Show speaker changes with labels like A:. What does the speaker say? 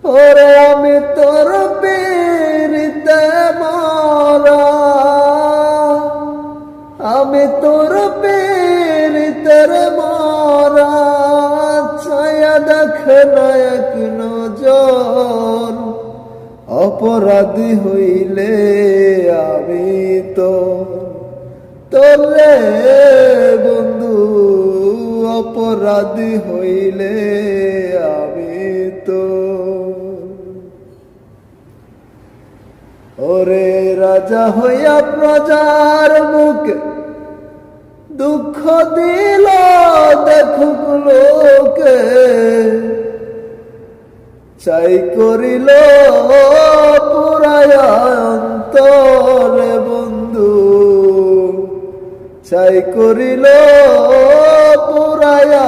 A: ওরে আমি তোর পীড়িতে মরা, আমি তোর পীড়িতের মরা, ছায়া দেখ না এক নজর, অপরাধী হইলে আমি তোর রে বন্ধু, অপরাধী হইলে আমি ওরে রাজা হইয়া প্রজার মুখে দুঃখ দিল দেখুক লোকে, চাই করিল পুরায়া অন্তরে বন্ধু, চাই করিল পুরায়া